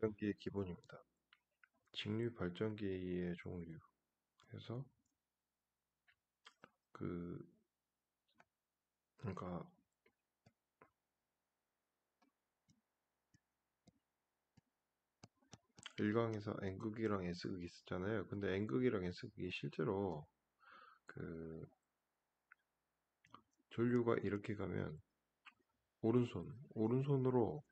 발전기의 기본입니다. 직류 발전기의 종류. 그래서 그러니까 일광에서 N극이랑 S극이 있었잖아요. 근데 N극이랑 S극이 실제로 그 전류가 이렇게 가면 오른손으로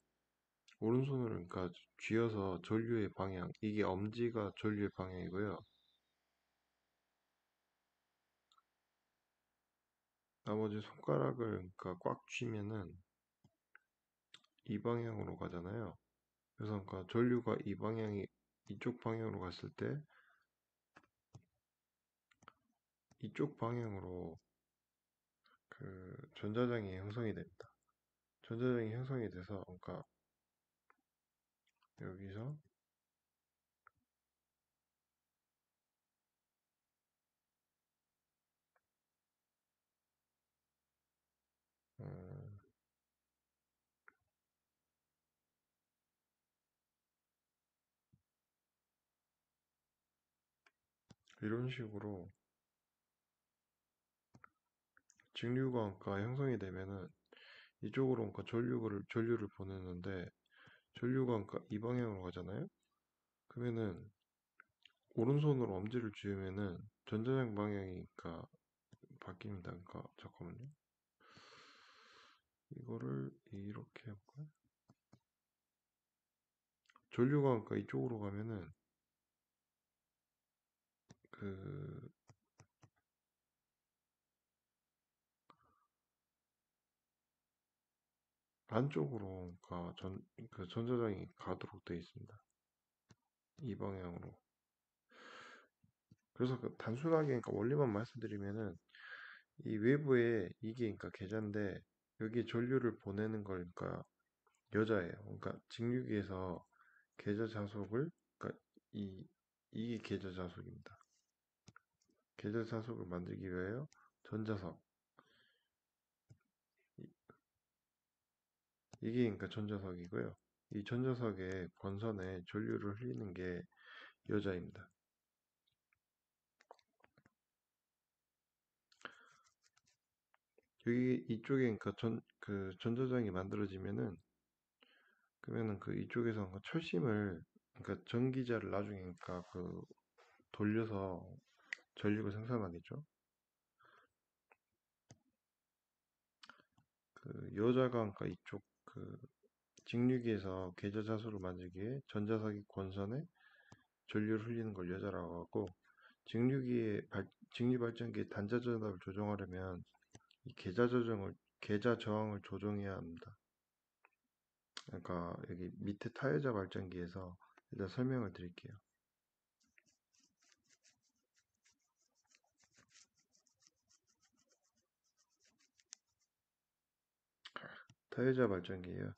그러니까 쥐어서 전류의 방향, 이게 엄지가 전류의 방향이고요. 나머지 손가락을 그러니까 꽉 쥐면은 이 방향으로 가잖아요. 그래서 그러니까 전류가 이쪽 방향으로 갔을 때 이쪽 방향으로 전자장이 형성이 됩니다. 전자장이 형성이 돼서 그러니까 여기서 어, 이런 식으로 직류광과 형성이 되면은 이쪽으로 그러니까 전류를 보내는데 전류광과 이 방향으로 가잖아요. 그러면은 오른손으로 엄지를 쥐으면은 전자장 방향이 그러니까 바뀝니다. 그러니까 잠깐만요. 이거를 이렇게 해볼까요? 전류광과 이쪽으로 가면은 그 안쪽으로 그러니까 그 전자장이 가도록 되어 있습니다. 이 방향으로. 그래서 그 단순하게 그러니까 원리만 말씀드리면은 이 외부에 이게 그러니까 계좌인데 여기 전류를 보내는 거니까 여자예요. 그러니까 직류기에서 계좌 자속을 그러니까 이게 계좌 자속입니다. 계좌 자속을 만들기 위하여 전자석 이게 그러니까 전자석이고요. 이 전자석의 권선에 전류를 흘리는 게 여자입니다. 여기 이쪽에 그러니까 그 전자장이 만들어지면은 그러면은 그 이쪽에서 그 철심을 그러니까 전기자를 나중에 그러니까 그 돌려서 전류를 생산하겠죠. 그 여자가 그러니까 이쪽 그 직류기에서 계좌 자수를 만들기 위해 전자석이 권선에 전류를 흘리는 걸 여자라고 하고 직류 발전기의 단자 전압을 조정하려면 이 계좌 저항을 조정해야 합니다. 그러니까 여기 밑에 타여자 발전기에서 일단 설명을 드릴게요. 타여자 발전기예요.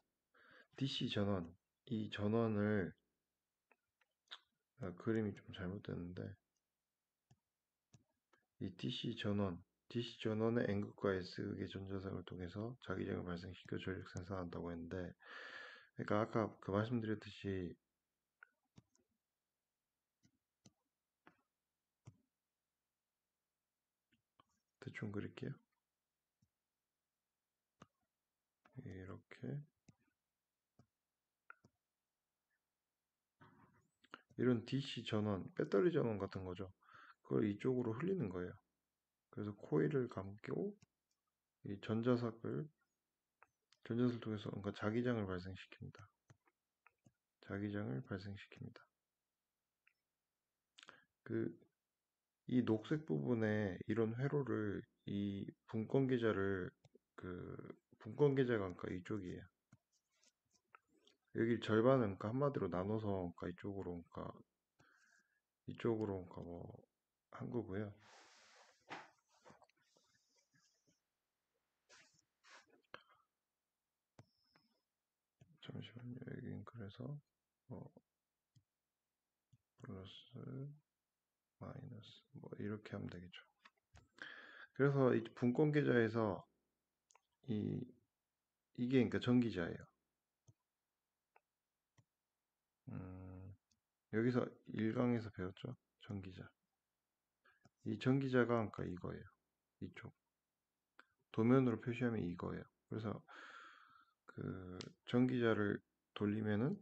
DC 전원, 이 전원을 그림이 좀 잘못됐는데 이 DC 전원의 N극과 S극의 전자성을 통해서 자기장을 발생시켜 전력 생산한다고 했는데 그러니까 아까 그 말씀드렸듯이 대충 그릴게요. 이렇게 이런 DC 전원, 배터리 전원 같은 거죠. 그걸 이쪽으로 흘리는 거예요. 그래서 코일을 감고 이 전자석을 통해서 그러니까 자기장을 발생시킵니다. 자기장을 발생시킵니다. 그 이 녹색 부분에 이런 회로를 이 분권 계좌를 그 분권 계좌가 그러니까 이쪽이에요. 여기 절반은 그러니까 한마디로 나눠서 그러니까 이쪽으로 그러니까 뭐 한 거고요. 잠시만요. 여긴 그래서 플러스 마이너스 뭐 이렇게 하면 되겠죠. 그래서 이 분권 계좌에서 이게 그러니까 전기자예요. 여기서 1강에서 배웠죠? 전기자. 이 전기자가 그러니까 이거예요. 이쪽. 도면으로 표시하면 이거예요. 그래서 그 전기자를 돌리면은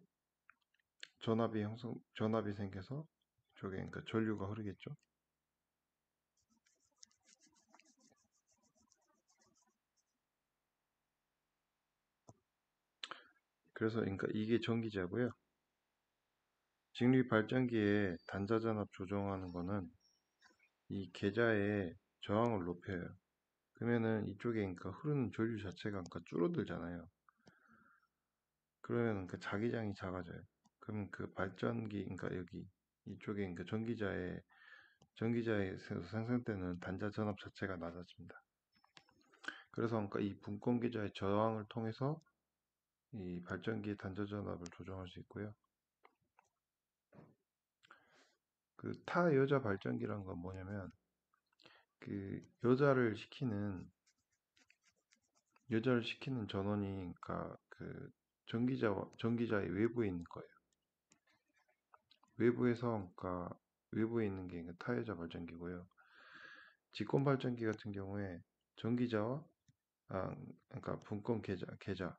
전압이 생겨서 저게 그러니까 전류가 흐르겠죠. 그래서 그러니까 이게 전기자고요. 직류 발전기에 단자 전압 조정하는 거는 이 계자의 저항을 높여요. 그러면은 이쪽에 그러니까 흐르는 전류 자체가 그러니까 줄어들잖아요. 그러면 그 자기장이 작아져요. 그럼 그 발전기 그러니까 여기 이쪽에 그러니까 전기자에서 생성되는 단자 전압 자체가 낮아집니다. 그래서 그러니까 이 분권 계자의 저항을 통해서 이 발전기의 단자 전압을 조정할 수 있고요. 그 타여자 발전기란 건 뭐냐면 그 여자를 시키는 전원이 그러니까 그 전기자의 외부에 있는 거예요. 외부에서 그러니까 외부에 있는 게 그러니까 타여자 발전기고요. 직권 발전기 같은 경우에 전기자와 그러니까 분권 계자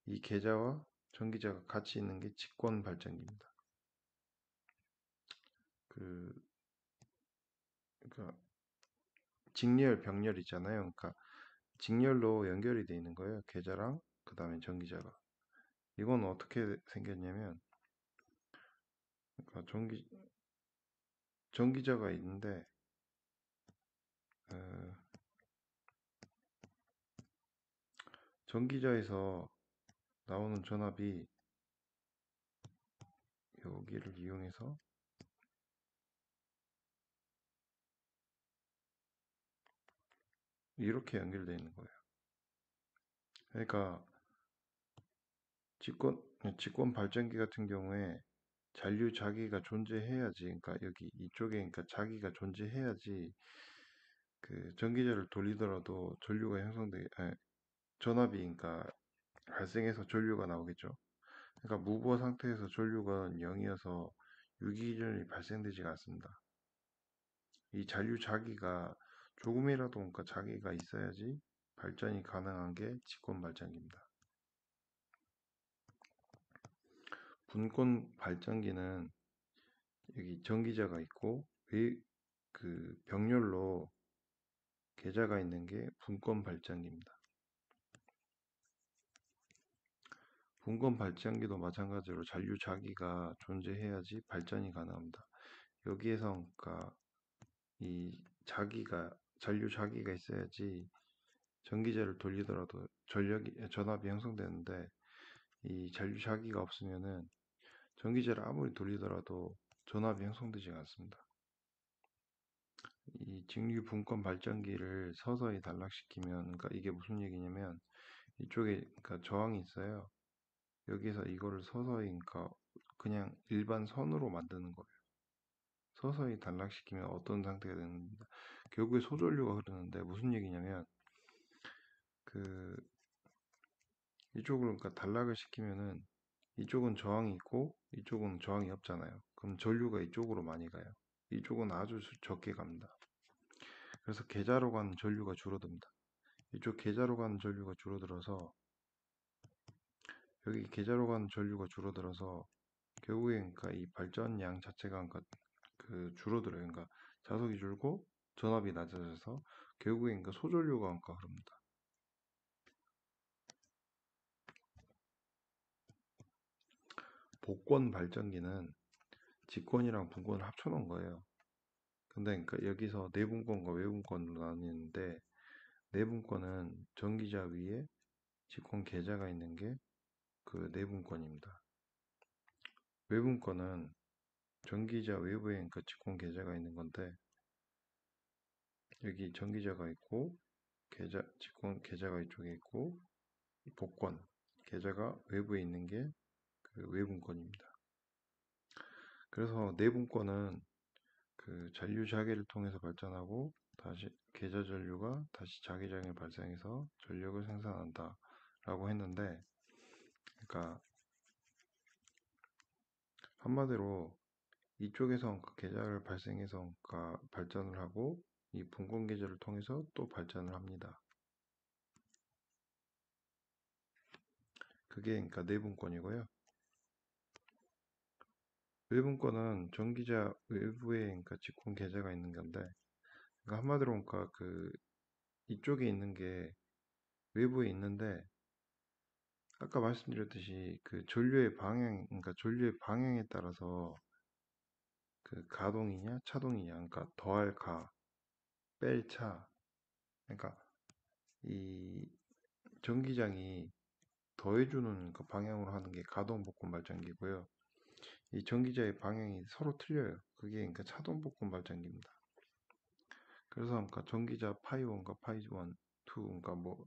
이 계자와 전기자가 같이 있는 게 직권 발전기입니다. 그 그러니까 직렬 병렬 있잖아요. 그러니까 직렬로 연결이 돼 있는 거예요. 계자랑 그다음에 전기자가. 이건 어떻게 생겼냐면 그러니까 전기자가 있는데 어, 전기자에서 나오는 전압이 여기를 이용해서 이렇게 연결되어 있는 거예요. 그러니까 직권 발전기 같은 경우에 잔류 자기가 존재해야지, 그러니까 여기 이쪽에 그러니까 자기가 존재해야지 그 전기자를 돌리더라도 전압이 그러니까 발생해서 전류가 나오겠죠. 그러니까 무부하 상태에서 전류가 0이어서 유기전이 발생되지가 않습니다. 이 잔류 자기가 조금이라도 그러니까 자기가 있어야지 발전이 가능한 게 직권 발전기입니다. 분권 발전기는 여기 전기자가 있고 그 병렬로 계자가 있는 게 분권 발전기입니다. 분권 발전기도 마찬가지로 잔류 자기가 존재해야지 발전이 가능합니다. 여기에서 그러니까 이 잔류 자기가 있어야지 전기제를 돌리더라도 전압이 형성되는데 이 잔류 자기가 없으면은 전기제를 아무리 돌리더라도 전압이 형성되지 않습니다. 이 직류 분권 발전기를 서서히 단락시키면 그러니까 이게 무슨 얘기냐면 이쪽에 그러니까 저항이 있어요. 여기서 이거를 서서히 그러니까 그냥 일반 선으로 만드는 거예요. 서서히 단락시키면 어떤 상태가 되는지 결국에 소전류가 흐르는데 무슨 얘기냐면 그 이쪽을 그러니까 단락을 시키면은 이쪽은 저항이 있고 이쪽은 저항이 없잖아요. 그럼 전류가 이쪽으로 많이 가요. 이쪽은 아주 적게 갑니다. 그래서 계자로 가는 전류가 줄어듭니다. 이쪽 계자로 가는 전류가 줄어들어서 여기 계자로 가는 전류가 줄어들어서 결국에 그러니까 이 발전량 자체가 그러니까 그 줄어들어요. 그러니까 자석이 줄고 전압이 낮아져서 결국에 그러니까 소전류가 그러니까 흐릅니다. 복권 발전기는 직권이랑 분권을 합쳐놓은 거예요. 근데 그러니까 여기서 내분권과 외분권으로 나뉘는데 내분권은 전기자 위에 직권 계자가 있는 게 그 내분권입니다. 외분권은 전기자 외부에 그러니까 직권 계자가 있는 건데 여기 전기자가 있고 직권 계자가 이쪽에 있고 복권 계자가 외부에 있는 게 그 외분권입니다. 그래서 내분권은 그 잔류 자계를 통해서 발전하고 다시 계자 전류가 다시 자기장에 발생해서 전력을 생산한다라고 했는데, 그러니까 한마디로 이쪽에서 계좌를 발생해서 발전을 하고 이 분권 계좌를 통해서 또 발전을 합니다. 그게 그러니까 내분권이고요. 외분권은 전기자 외부에 그러니까 직권 계좌가 있는 건데, 그러니까 한마디로 그러니까 이쪽에 있는 게 외부에 있는데, 아까 말씀드렸듯이 그 전류의 방향, 그러니까 전류의 방향에 따라서 그 가동이냐 차동이냐, 그러니까 더할 가, 뺄 차, 그러니까 이 전기장이 더해주는 그 방향으로 하는 게 가동 복권 발전기고요. 이 전기자의 방향이 서로 틀려요. 그게 그러니까 차동 복권 발전기입니다. 그래서 그러니까 전기자 파이 1과 파이 1, 2, 그러니까 뭐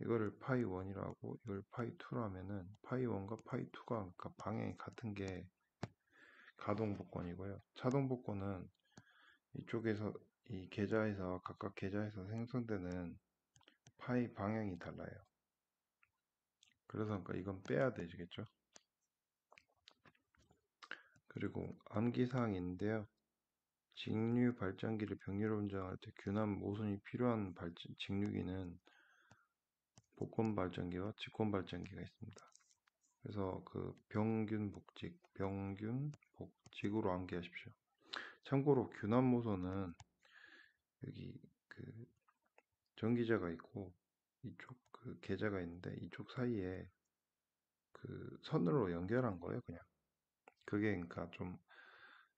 이거를 파이 1이라고 이걸 파이 2로 하면은 파이 1과 파이 2가 그러니까 방향이 같은 게 가동 복권이고요. 차동 복권은 이쪽에서 이 계좌에서 각각 계좌에서 생성되는 파이 방향이 달라요. 그래서 그러니까 이건 빼야 되겠죠. 그리고 암기사항인데요. 직류 발전기를 병렬 운전할 때 교남 모순이 필요한 직류기는 복권 발전기와 직권 발전기가 있습니다. 그래서 그 병균 복직으로 암기하십시오. 참고로 교남 모선은 여기 그 전기자가 있고 이쪽 그 계좌가 있는데 이쪽 사이에 그 선으로 연결한 거예요, 그냥. 그게 그러니까 좀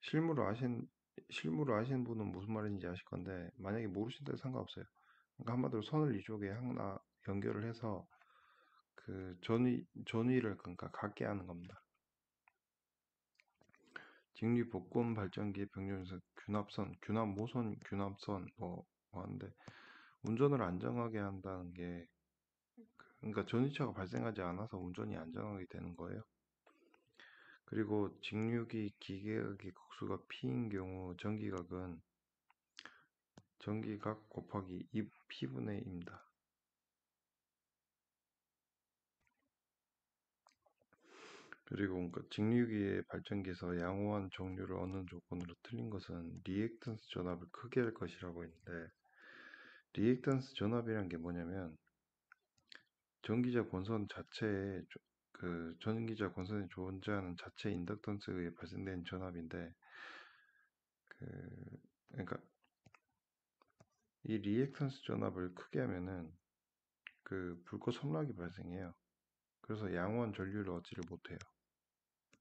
실무를 아신 분은 무슨 말인지 아실 건데 만약에 모르신다면 상관없어요. 그러니까 한마디로 선을 이쪽에 하나 연결을 해서 그 전위를 그러니까 갖게 하는 겁니다. 직류 복권 발전기의 병렬에서 규납 모선, 규납선 뭐 하는데 운전을 안정하게 한다는 게 그러니까 전이차가 발생하지 않아서 운전이 안정하게 되는 거예요. 그리고 직류기 기계각의 극수가 P인 경우 전기각은 전기각 곱하기 2 P분의 2입니다. 그리고 그러니까 직류기의 발전기에서 양호한 정류를 얻는 조건으로 틀린 것은 리액턴스 전압을 크게 할 것이라고 했는데 리액턴스 전압이란 게 뭐냐면 전기자 권선 자체에 그 전기자 권선에 존재하는 자체 인덕턴스에 의해 발생된 전압인데 그러니까 이 리액턴스 전압을 크게 하면은 그 불꽃 섬락이 발생해요. 그래서 양호한 전류를 얻지를 못해요.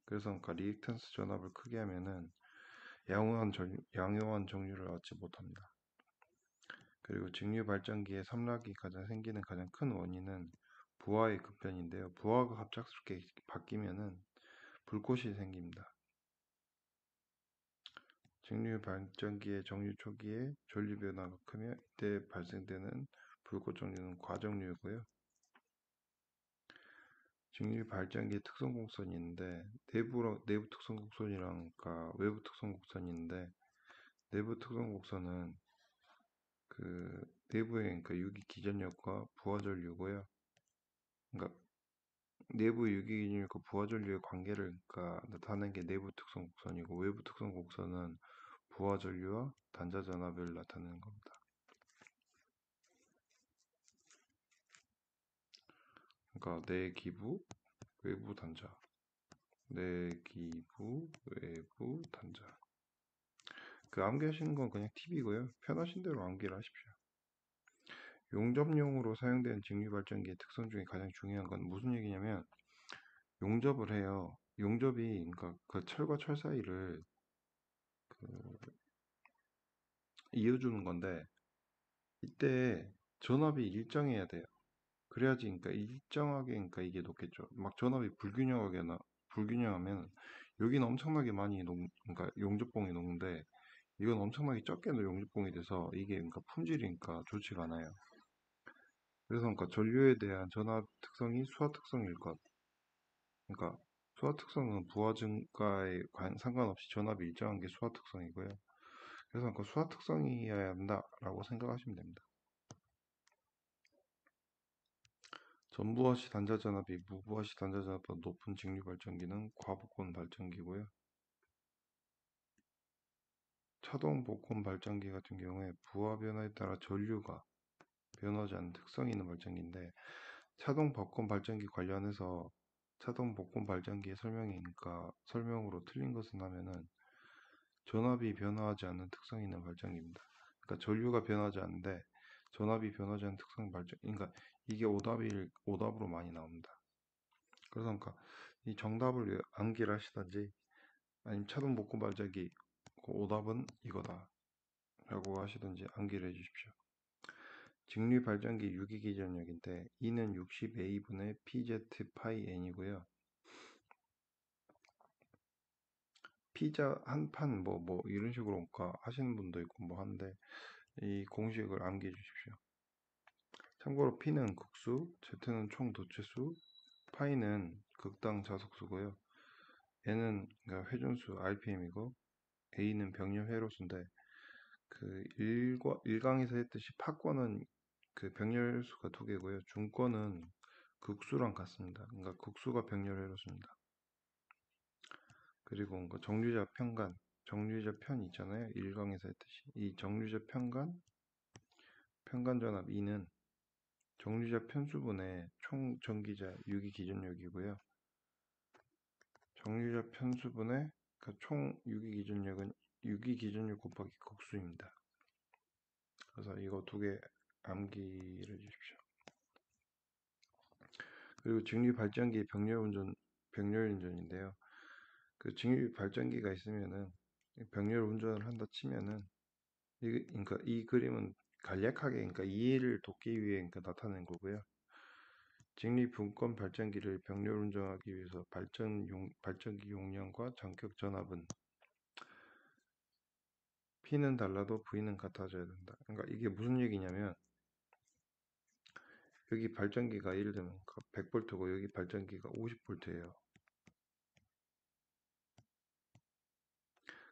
그래서 그러니까 리액턴스 전압을 크게 하면은 양호한 정류를 얻지 못합니다. 그리고 직류 발전기의 섬락이 생기는 가장 큰 원인은 부하의 급변인데요. 부하가 갑작스럽게 바뀌면은 불꽃이 생깁니다. 직류 발전기의 정류 초기에 전류 변화가 크며 이때 발생되는 불꽃 정류는 과정류고요. 직류 발전기의 특성 곡선이 있는데 내부 특성 곡선이랑 외부 특성 곡선이 있는데 내부 특성 곡선은 그 내부의 그러니까 유기 기전력과 부하 전류고요. 그러니까 내부 유기 기전력과 부하 전류의 관계를 그러니까 나타내는 게 내부 특성 곡선이고 외부 특성 곡선은 부하 전류와 단자 전압을 나타내는 겁니다. 그러니까 내기부, 외부 단자, 내기부, 외부 단자. 그 암기하시는 건 그냥 팁이고요. 편하신 대로 암기를 하십시오. 용접용으로 사용되는 직류 발전기의 특성 중에 가장 중요한 건 무슨 얘기냐면 용접을 해요. 용접이 그러니까 그 철과 철 사이를 이어주는 건데 이때 전압이 일정해야 돼요. 그래야지 그러니까 일정하게 그러니까 이게 높겠죠. 막 전압이 불균형하면 여기는 엄청나게 많이 그러니까 용접봉이 녹는데 이건 엄청나게 적게 용접봉이 돼서 이게 그러니까 품질이 그러니까 좋지가 않아요. 그래서 그러니까 전류에 대한 전압 특성이 수하 특성일 것. 그러니까 수하 특성은 부하 증가에 상관없이 전압이 일정한 게 수하 특성이고요. 그래서 그러니까 수하 특성이어야 한다라고 생각하시면 됩니다. 전부화시 단자전압이 무부하시 단자전압보다 높은 직류 발전기는 과복권 발전기고요. 차동 복권 발전기 같은 경우에 부하 변화에 따라 전류가 변하지 않는 특성이 있는 발전기인데, 차동 복권 발전기 관련해서 차동 복권 발전기의 설명이니까 설명으로 틀린 것은 하면은 전압이 변화하지 않는 특성이 있는 발전기입니다. 그러니까 전류가 변하지 않는데 전압이 변하지 않는 특성 발전. 그러니까 이게 오답으로 많이 나옵니다. 그래서 그러니까 이 정답을 암기를 하시든지 아니면 차동 복권 발전기 그 오답은 이거다 라고 하시든지 암기를 해주십시오. 직류 발전기 유기기 전력인데 E는 60A분의 PZ 파이 N이고요. 피자 한 판 뭐 이런 식으로 그러니까 하시는 분도 있고 뭐 하는데 이 공식을 암기해 주십시오. 참고로 P는 극수, Z는 총 도체수, 파이는 극당 자속수고요. N은 그러니까 회전수 RPM이고 A는 병렬 회로수인데 그 일강에서 했듯이 파권은 그 병렬수가 두 개고요. 중권은 극수랑 같습니다. 그러니까 극수가 병렬 회로수입니다. 그리고 뭔가 정류자 편간, 정류자 편 있잖아요. 일강에서 했듯이 이 정류자 편간 전압 E는 정류자 편수분의 총 전기자 유기 기준력이고요. 정류자 편수분의 그러니까 총 유기 기준력은 유기 기준력 곱하기 극수입니다. 그래서 이거 두 개 암기를 해주십시오. 그리고 직류 발전기 병렬 운전인데요. 그 직류 발전기가 있으면은 병렬 운전을 한다 치면은 그러니까 이 그림은 간략하게 그러니까 이해를 돕기 위해 그러니까 나타낸 거고요. 직리 분권 발전기를 병렬 운전하기 위해서 발전기 용량과 전격 전압은 P는 달라도 V는 같아져야 된다. 그러니까 이게 무슨 얘기냐면 여기 발전기가 예를 들면 100V고 여기 발전기가 50V예요.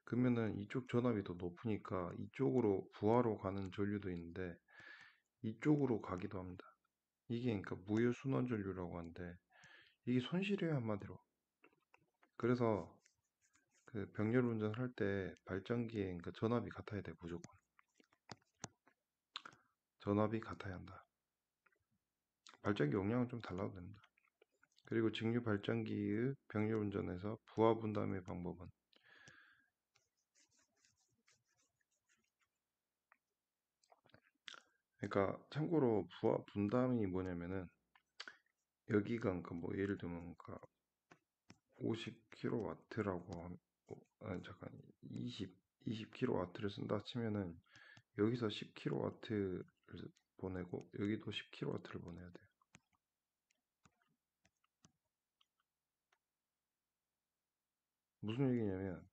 그러면은 이쪽 전압이 더 높으니까 이쪽으로 부하로 가는 전류도 있는데 이쪽으로 가기도 합니다. 이게 그러니까 무효 순환 전류라고 하는데 이게 손실이에요 한마디로. 그래서 그 병렬 운전을 할 때 발전기에 그러니까 전압이 같아야 돼 무조건. 전압이 같아야 한다. 발전기 용량은 좀 달라도 됩니다. 그리고 직류 발전기의 병렬 운전에서 부하 분담의 방법은 그러니까 참고로 부하 분담이 뭐냐면은 여기가 그러니까 뭐 예를 들면 그러니까 50kW라고 아니 잠깐 20kW를 쓴다 치면은 여기서 10kW를 보내고 여기도 10kW를 보내야 돼요. 무슨 얘기냐면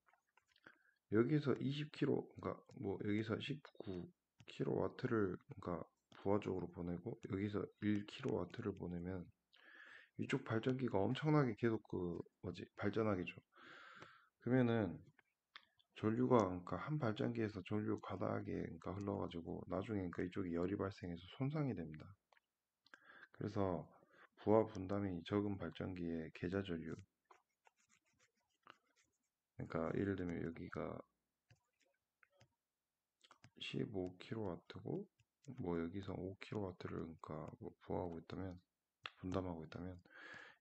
여기서 20kW 그러니까 뭐 여기서 19kW를 그러니까 부하적으로 보내고 여기서 1kW를 보내면 이쪽 발전기가 엄청나게 계속 그 뭐지 발전하겠죠. 그러면은 전류가 그러니까 한 발전기에서 전류 가다하게 그러니까 흘러가지고 나중에 그러니까 이쪽에 열이 발생해서 손상이 됩니다. 그래서 부하 분담이 적은 발전기의 계좌 전류 그러니까 예를 들면 여기가 15kW고 뭐 여기서 5kW를 그러니까 뭐 부하하고 있다면 분담하고 있다면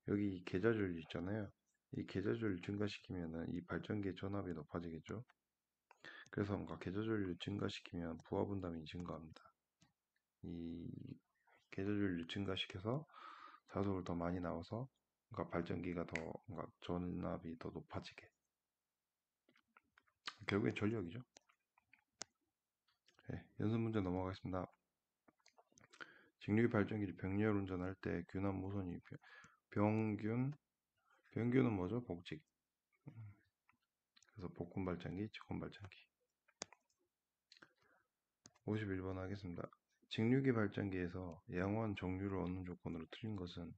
여기 계좌 전류 있잖아요. 이 계좌 전류 증가시키면은 이 발전기의 전압이 높아지겠죠. 그래서 뭔가 계좌 전류 증가시키면 부하 분담이 증가합니다. 이 계좌 전류 증가시켜서 자석을 더 많이 나와서 그러니까 발전기가 더 뭔가 전압이 더 높아지게 결국엔 전력이죠. 네, 연습 문제 넘어가겠습니다. 직류 발전기를 병렬 운전할 때 균합 모선이 병균은 뭐죠? 복직. 그래서 복권 발전기, 직권 발전기. 51번 하겠습니다. 직류기 발전기에서 양호한 정류를 얻는 조건으로 틀린 것은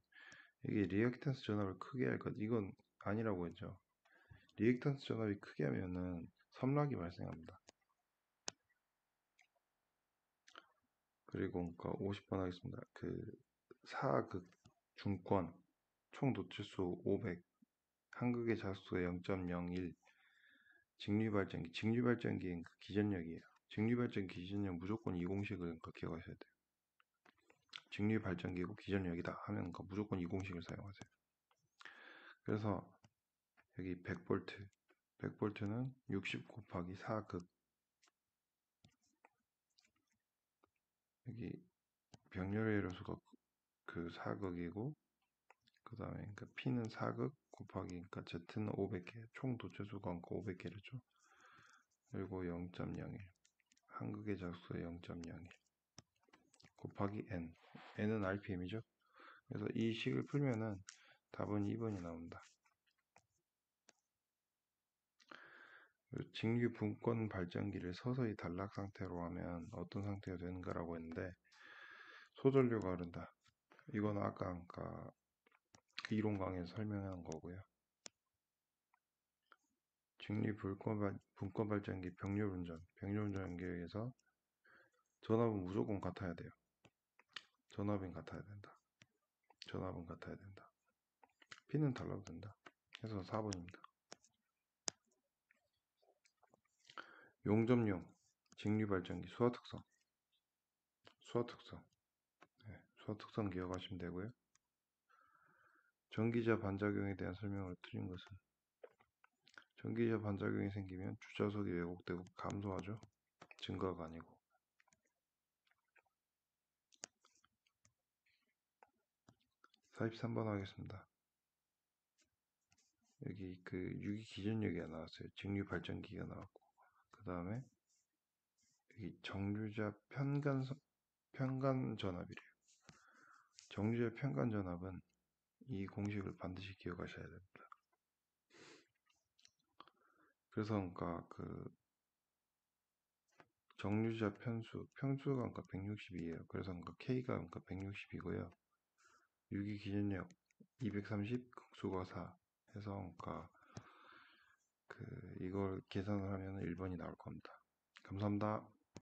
이게 리액턴스 전압을 크게 할 것. 이건 아니라고 했죠. 리액턴스 전압이 크게 하면은 섬락이 발생합니다. 그리고 그러니까 50번 하겠습니다. 그 사극 중권, 총 도체수 500, 한극의 자수의 0.01, 직류발전기의 그 기전력이에요. 직류발전기 기전력 무조건 이 공식을 기억하셔야 돼요. 직류발전기고 기전력이다 하면 무조건 이 공식을 사용하세요. 그래서 여기 100V, 100V는 60 곱하기 4극, 여기 병렬의 요소가 그 4극이고, 그 다음에 P는 4극 곱하기 Z는 500개, 총 도체수가 500개랬죠. 그리고 0.01, 한극의 자수의 0.01 곱하기 N, N은 RPM이죠. 그래서 이 식을 풀면은 답은 2번이 나온다. 직류 분권 발전기를 서서히 단락 상태로 하면 어떤 상태가 되는가라고 했는데, 소전류가 흐른다. 이건 아까 이론 강의에서 설명한 거고요. 직류 분권 발전기 병렬운전 연결해서 전압은 무조건 같아야 돼요. 전압은 같아야 된다. 전압은 같아야 된다. P는 달라도 된다. 그래서 4번입니다. 용접용 직류 발전기 수화 특성. 네, 수화 특성 기억하시면 되고요. 전기자 반작용에 대한 설명을 드린 것은, 전기자 반작용이 생기면 주차속이 왜곡되고 감소하죠. 증가가 아니고. 43번 하겠습니다. 여기 그 유기 기전력이 나왔어요. 직류 발전기가 나왔고, 그 다음에 여기 정류자 편간 전압이래요. 정류자 편간 전압은 이 공식을 반드시 기억하셔야 됩니다. 그래서 그 정류자 편수가 160이에요. 그래서 K가 160이고요. 유기 기전력 230, 극수가 4 해서 이걸 계산을 하면 1번이 나올 겁니다. 감사합니다.